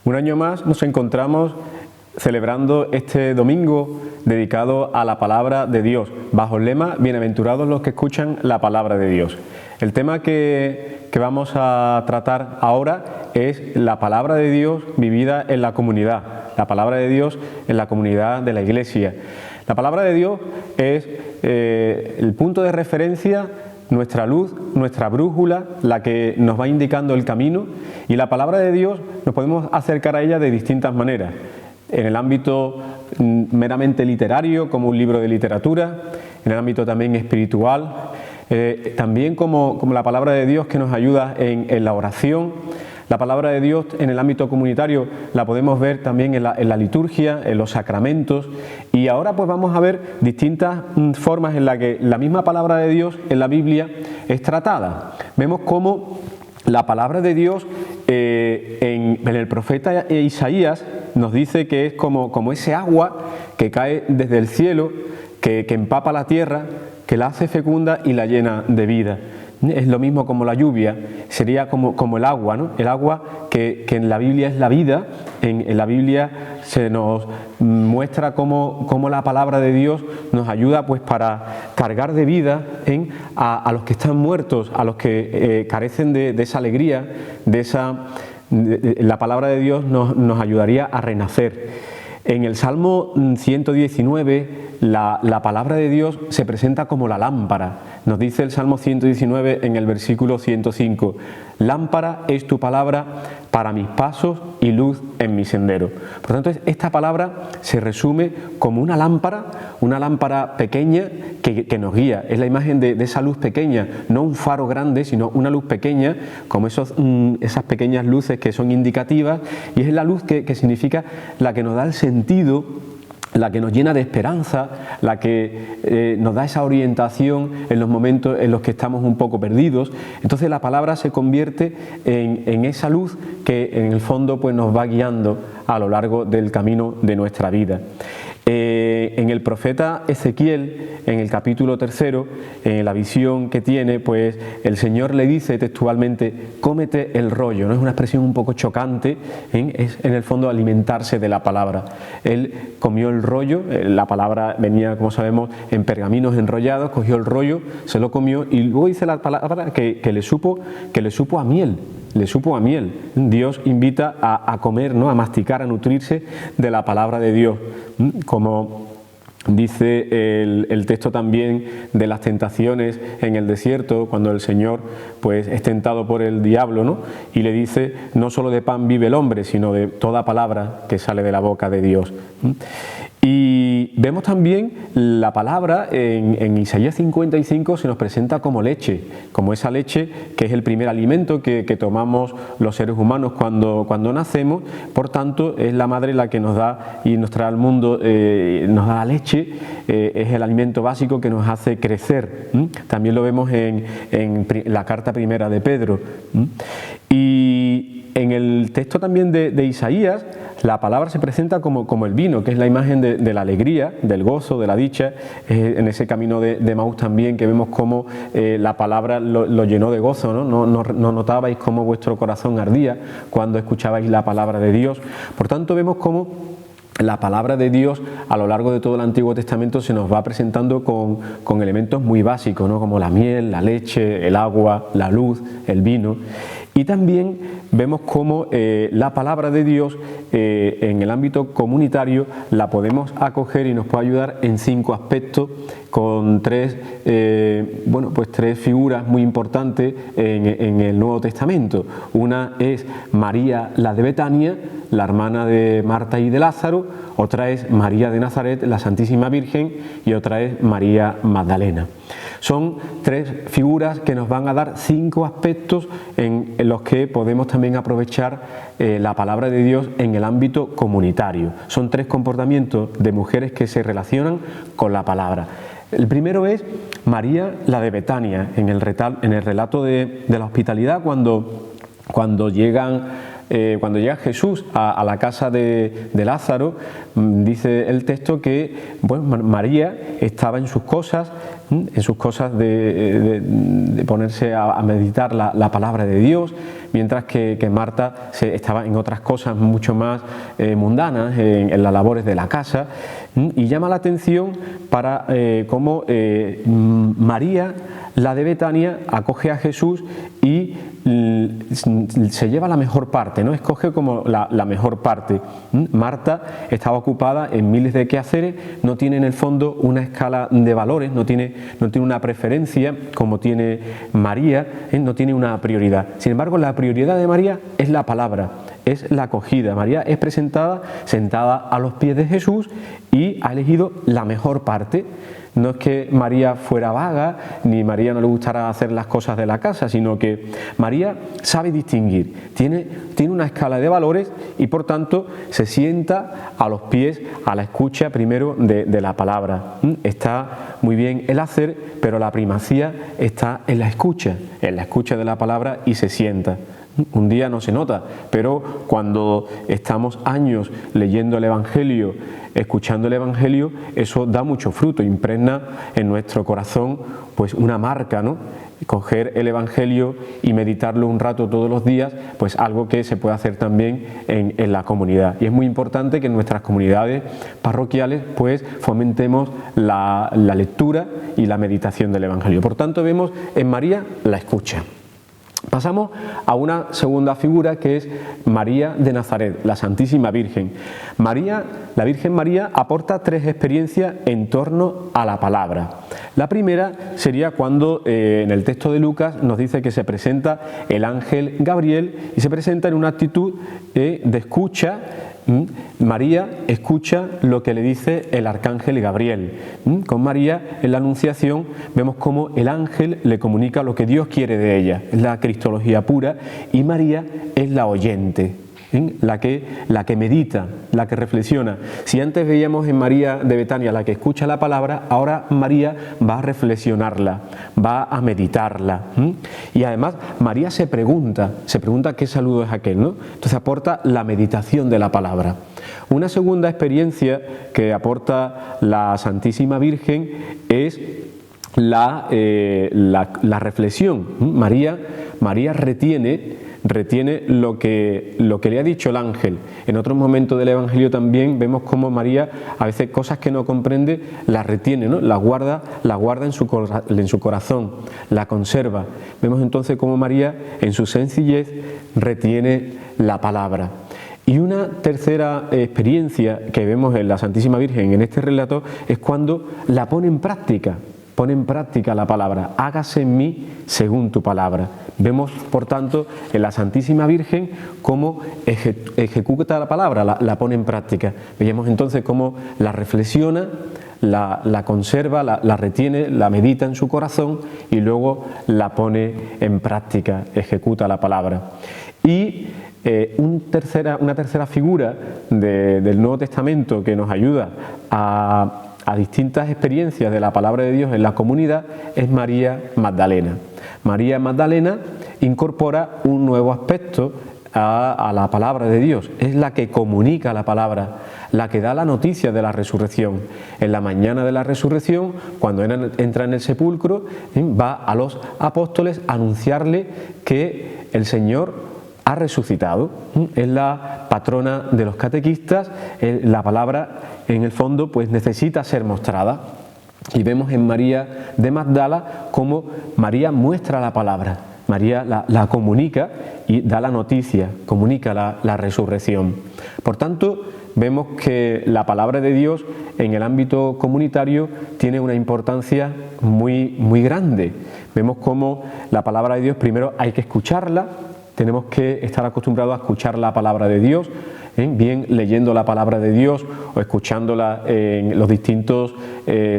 Un año más nos encontramos celebrando este domingo dedicado a la palabra de Dios, bajo el lema Bienaventurados los que escuchan la palabra de Dios. El tema que vamos a tratar ahora es la palabra de Dios vivida en la comunidad, la palabra de Dios en la comunidad de la Iglesia. La palabra de Dios es el punto de referencia, nuestra luz, nuestra brújula, la que nos va indicando el camino, y la palabra de Dios nos podemos acercar a ella de distintas maneras. En el ámbito meramente literario, como un libro de literatura, en el ámbito también espiritual, también como la palabra de Dios que nos ayuda en la oración. La palabra de Dios en el ámbito comunitario la podemos ver también en la liturgia, en los sacramentos, y ahora pues vamos a ver distintas formas en las que la misma palabra de Dios en la Biblia es tratada. Vemos cómo la palabra de Dios en el profeta Isaías nos dice que es como ese agua que cae desde el cielo, que empapa la tierra, que la hace fecunda y la llena de vida. Es lo mismo como la lluvia, sería como el agua, ¿no? El agua que en la Biblia es la vida. En la Biblia se nos muestra cómo la palabra de Dios nos ayuda pues para cargar de vida a los que están muertos, a los que carecen de esa alegría, la palabra de Dios nos ayudaría a renacer. En el Salmo 119, la palabra de Dios se presenta como la lámpara. Nos dice el Salmo 119 en el versículo 105, lámpara es tu palabra para mis pasos y luz en mi sendero. Por tanto, esta palabra se resume como una lámpara pequeña que nos guía. Es la imagen de esa luz pequeña, no un faro grande, sino una luz pequeña, como esas pequeñas luces que son indicativas, y es la luz que significa la que nos da el sentido, la que nos llena de esperanza, la que nos da esa orientación en los momentos en los que estamos un poco perdidos. Entonces la palabra se convierte en esa luz que en el fondo pues nos va guiando a lo largo del camino de nuestra vida. En el profeta Ezequiel, en el capítulo 3, en la visión que tiene, pues el Señor le dice textualmente, cómete el rollo, ¿no? Es una expresión un poco chocante, es en el fondo alimentarse de la palabra. Él comió el rollo, la palabra venía, como sabemos, en pergaminos enrollados, cogió el rollo, se lo comió y luego dice la palabra que le supo a miel. Le supo a miel. Dios invita a comer, ¿no? A masticar, a nutrirse de la palabra de Dios. Como dice el texto también de las tentaciones en el desierto, cuando el Señor pues es tentado por el diablo, ¿no? Y le dice, no solo de pan vive el hombre, sino de toda palabra que sale de la boca de Dios. Y vemos también la palabra en Isaías 55 se nos presenta como leche, como esa leche que es el primer alimento que tomamos los seres humanos cuando nacemos. Por tanto, es la madre la que nos da y nos trae al mundo, nos da la leche, es el alimento básico que nos hace crecer. También lo vemos en la carta primera de Pedro. Y en el texto también de Isaías, la palabra se presenta como el vino, que es la imagen de la alegría, del gozo, de la dicha. En ese camino de Emaús también que vemos cómo la palabra lo llenó de gozo, ¿no? No notabais cómo vuestro corazón ardía cuando escuchabais la palabra de Dios. Por tanto, vemos cómo la palabra de Dios a lo largo de todo el Antiguo Testamento se nos va presentando con elementos muy básicos, ¿no? Como la miel, la leche, el agua, la luz, el vino. Y también vemos cómo la palabra de Dios en el ámbito comunitario la podemos acoger y nos puede ayudar en 5 aspectos, con tres figuras muy importantes en el Nuevo Testamento. Una es María la de Betania, la hermana de Marta y de Lázaro, otra es María de Nazaret, la Santísima Virgen, y otra es María Magdalena. Son 3 figuras que nos van a dar 5 aspectos en los que podemos también aprovechar la palabra de Dios en el ámbito comunitario. Son 3 comportamientos de mujeres que se relacionan con la palabra. El primero es María la de Betania, en el relato de la hospitalidad, cuando llegan cuando llega Jesús a la casa de Lázaro, dice el texto que bueno, María estaba en sus cosas de ponerse a meditar la palabra de Dios, mientras que Marta estaba en otras cosas mucho más mundanas, en las labores de la casa, y llama la atención para cómo María, la de Betania, acoge a Jesús y se lleva la mejor parte, ¿no? Escoge como la mejor parte. Marta estaba ocupada en miles de quehaceres, no tiene en el fondo una escala de valores, no tiene una preferencia como tiene María, no tiene una prioridad. Sin embargo, la prioridad de María es la palabra, es la acogida. María es presentada sentada a los pies de Jesús y ha elegido la mejor parte. No es que María fuera vaga, ni María no le gustara hacer las cosas de la casa, sino que María sabe distinguir, tiene una escala de valores y por tanto se sienta a los pies, a la escucha primero de la palabra. Está muy bien el hacer, pero la primacía está en la escucha de la palabra y se sienta. Un día no se nota, pero cuando estamos años leyendo el Evangelio, escuchando el Evangelio, eso da mucho fruto, impregna en nuestro corazón pues una marca, ¿no? Coger el Evangelio y meditarlo un rato todos los días, pues algo que se puede hacer también en la comunidad. Y es muy importante que en nuestras comunidades parroquiales pues fomentemos la lectura y la meditación del Evangelio. Por tanto, vemos en María la escucha. Pasamos a una segunda figura que es María de Nazaret, la Santísima Virgen. La Virgen María aporta tres experiencias en torno a la palabra. La primera sería cuando en el texto de Lucas nos dice que se presenta el ángel Gabriel y se presenta en una actitud de escucha. María escucha lo que le dice el arcángel Gabriel. Con María en la Anunciación vemos cómo el ángel le comunica lo que Dios quiere de ella. Es la cristología pura y María es la oyente, la que medita, la que reflexiona. Si antes veíamos en María de Betania la que escucha la palabra, ahora María va a reflexionarla, va a meditarla. Y además María se pregunta qué saludo es aquel, ¿no? Entonces aporta la meditación de la palabra. Una segunda experiencia que aporta la Santísima Virgen es la reflexión. María retiene lo que le ha dicho el ángel. En otros momentos del Evangelio también vemos cómo María a veces cosas que no comprende las retiene, ¿no? Las guarda en su corazón, la conserva. Vemos entonces cómo María en su sencillez retiene la palabra. Y una tercera experiencia que vemos en la Santísima Virgen en este relato es cuando la pone en práctica. Pone en práctica la palabra, hágase en mí según tu palabra. Vemos, por tanto, en la Santísima Virgen cómo ejecuta la palabra, la pone en práctica. Veíamos entonces cómo la reflexiona, la conserva, la retiene, la medita en su corazón y luego la pone en práctica, ejecuta la palabra. Y una tercera figura del Nuevo Testamento que nos ayuda a distintas experiencias de la palabra de Dios en la comunidad es María Magdalena. María Magdalena incorpora un nuevo aspecto a la palabra de Dios. Es la que comunica la palabra, la que da la noticia de la resurrección. En la mañana de la resurrección, cuando entra en el sepulcro, va a los apóstoles a anunciarle que el Señor ha resucitado. Es la patrona de los catequistas. La palabra, en el fondo, pues necesita ser mostrada. Y vemos en María de Magdala cómo María muestra la palabra. María la comunica y da la noticia, comunica la resurrección. Por tanto, vemos que la palabra de Dios en el ámbito comunitario tiene una importancia muy, muy grande. Vemos cómo la palabra de Dios primero hay que escucharla. Tenemos que estar acostumbrados a escuchar la palabra de Dios, bien leyendo la palabra de Dios o escuchándola en los distintos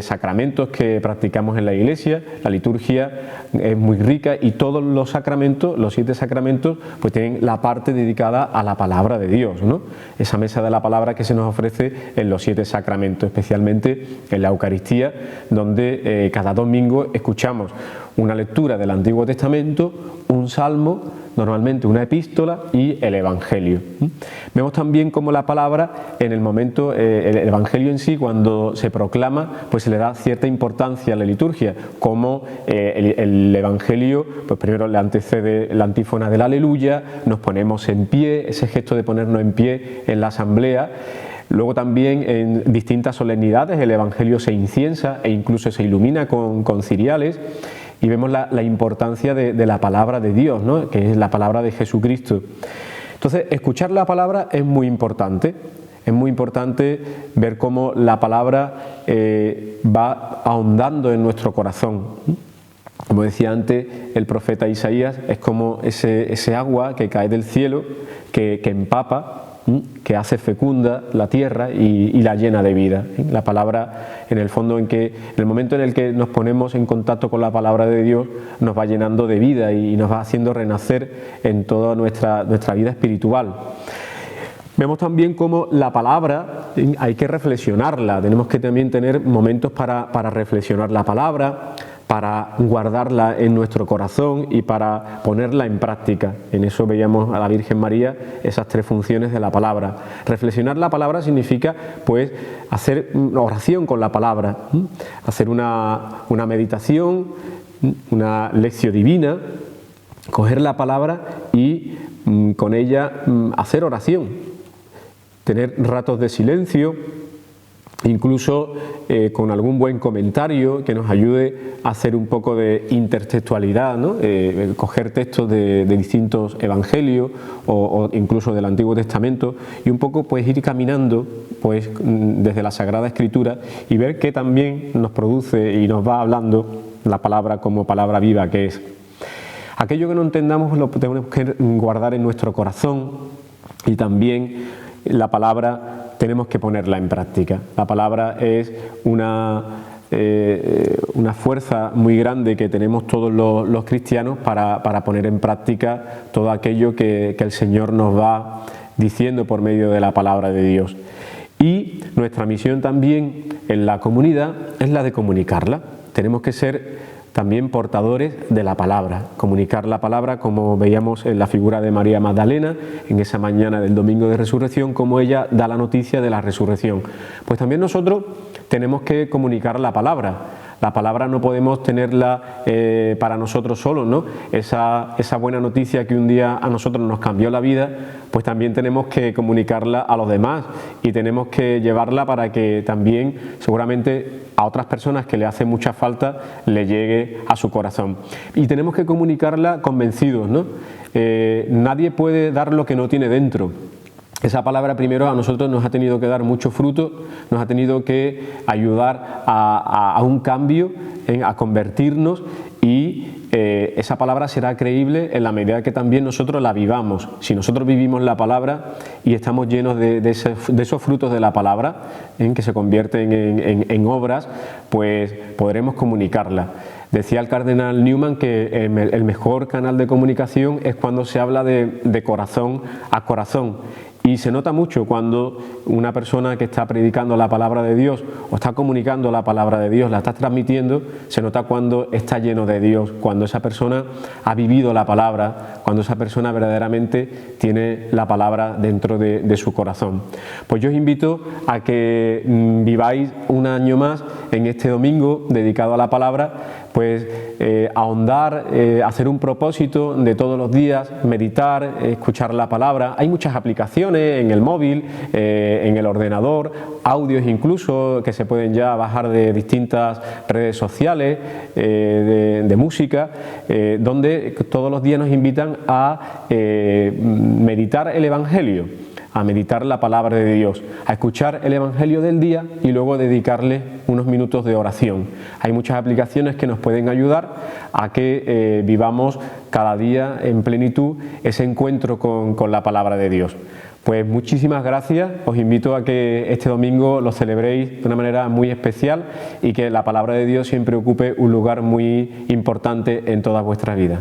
sacramentos que practicamos en la Iglesia. La liturgia es muy rica y todos los sacramentos, los 7 sacramentos, pues tienen la parte dedicada a la palabra de Dios, ¿no? Esa mesa de la palabra que se nos ofrece en los 7 sacramentos, especialmente en la Eucaristía, donde cada domingo escuchamos una lectura del Antiguo Testamento, un salmo, normalmente una epístola y el Evangelio. Vemos también cómo la palabra, en el momento, el Evangelio en sí, cuando se proclama, pues se le da cierta importancia a la liturgia, como el Evangelio, pues primero le antecede la antífona del Aleluya, nos ponemos en pie, ese gesto de ponernos en pie en la asamblea. Luego también en distintas solemnidades el Evangelio se inciensa e incluso se ilumina con ciriales. Y vemos la importancia de la palabra de Dios, ¿no?, que es la palabra de Jesucristo. Entonces, escuchar la palabra es muy importante. Es muy importante ver cómo la palabra va ahondando en nuestro corazón. Como decía antes el profeta Isaías, es como ese agua que cae del cielo, que empapa, que hace fecunda la tierra y la llena de vida. La palabra, en el fondo, en el momento en el que nos ponemos en contacto con la palabra de Dios, nos va llenando de vida y nos va haciendo renacer en toda nuestra vida espiritual. Vemos también cómo la palabra hay que reflexionarla, tenemos que también tener momentos para reflexionar la palabra, para guardarla en nuestro corazón y para ponerla en práctica. En eso veíamos a la Virgen María esas tres funciones de la palabra. Reflexionar la palabra significa, pues, hacer oración con la palabra, hacer una meditación, una lección divina, coger la palabra y con ella hacer oración, tener ratos de silencio, incluso con algún buen comentario que nos ayude a hacer un poco de intertextualidad, ¿no? Coger textos de distintos evangelios o incluso del Antiguo Testamento y un poco, pues, ir caminando, pues, desde la Sagrada Escritura y ver qué también nos produce y nos va hablando la palabra como palabra viva que es. Aquello que no entendamos lo tenemos que guardar en nuestro corazón y también la palabra tenemos que ponerla en práctica. La palabra es una fuerza muy grande que tenemos todos los cristianos para poner en práctica todo aquello que el Señor nos va diciendo por medio de la palabra de Dios. Y nuestra misión también en la comunidad es la de comunicarla. Tenemos que ser también portadores de la palabra, comunicar la palabra, como veíamos en la figura de María Magdalena, en esa mañana del domingo de resurrección, como ella da la noticia de la resurrección. Pues también nosotros tenemos que comunicar la palabra. La palabra no podemos tenerla para nosotros solos, ¿no? Esa buena noticia que un día a nosotros nos cambió la vida, pues también tenemos que comunicarla a los demás y tenemos que llevarla para que también seguramente a otras personas que le hace mucha falta le llegue a su corazón. Y tenemos que comunicarla convencidos, ¿no? Nadie puede dar lo que no tiene dentro. Esa palabra primero a nosotros nos ha tenido que dar mucho fruto, nos ha tenido que ayudar a un cambio, a convertirnos y esa palabra será creíble en la medida que también nosotros la vivamos. Si nosotros vivimos la palabra y estamos llenos de esos frutos de la palabra, que se convierten en obras, pues podremos comunicarla. Decía el cardenal Newman que el mejor canal de comunicación es cuando se habla de corazón a corazón. Y se nota mucho cuando una persona que está predicando la palabra de Dios o está comunicando la palabra de Dios, la está transmitiendo, se nota cuando está lleno de Dios, cuando esa persona ha vivido la palabra, cuando esa persona verdaderamente tiene la palabra dentro de su corazón. Pues yo os invito a que viváis un año más en este domingo dedicado a la palabra, pues ahondar, hacer un propósito de todos los días, meditar, escuchar la palabra. Hay muchas aplicaciones en el móvil, en el ordenador, audios incluso que se pueden ya bajar de distintas redes sociales, de música, donde todos los días nos invitan a meditar el Evangelio, a meditar la palabra de Dios, a escuchar el Evangelio del día y luego dedicarle unos minutos de oración. Hay muchas aplicaciones que nos pueden ayudar a que vivamos cada día en plenitud ese encuentro con la palabra de Dios. Pues muchísimas gracias, os invito a que este domingo lo celebréis de una manera muy especial y que la palabra de Dios siempre ocupe un lugar muy importante en toda vuestra vida.